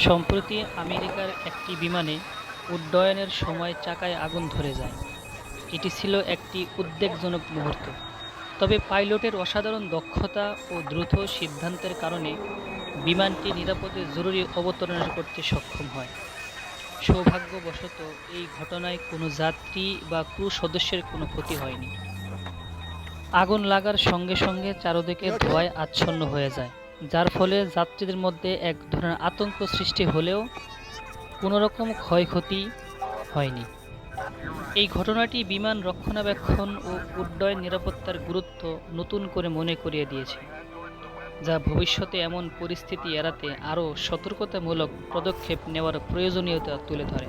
সম্প্রতি আমেরিকার একটি বিমানে উড্ডয়নের সময় চাকায় আগুন ধরে যায়। এটি ছিল একটি উদ্বেগজনক মুহূর্ত, তবে পাইলটের অসাধারণ দক্ষতা ও দ্রুত সিদ্ধান্তের কারণে বিমানটি নিরাপদে জরুরি অবতরণ করতে সক্ষম হয়। সৌভাগ্যবশত এই ঘটনায় কোনো যাত্রী বা ক্রু সদস্যের কোনো ক্ষতি হয়নি। আগুন লাগার সঙ্গে সঙ্গে চারদিকে ধোঁয়ায় আচ্ছন্ন হয়ে যায়, যার ফলে যাত্রীদের মধ্যে এক ধরনের আতঙ্ক সৃষ্টি হলেও কোনোরকম ক্ষয়ক্ষতি হয়নি। এই ঘটনাটি বিমান রক্ষণাবেক্ষণ ও উড্ডয়ন নিরাপত্তার গুরুত্ব নতুন করে মনে করিয়ে দিয়েছে, যা ভবিষ্যতে এমন পরিস্থিতি এড়াতে আরও সতর্কতামূলক পদক্ষেপ নেওয়ার প্রয়োজনীয়তা তুলে ধরে।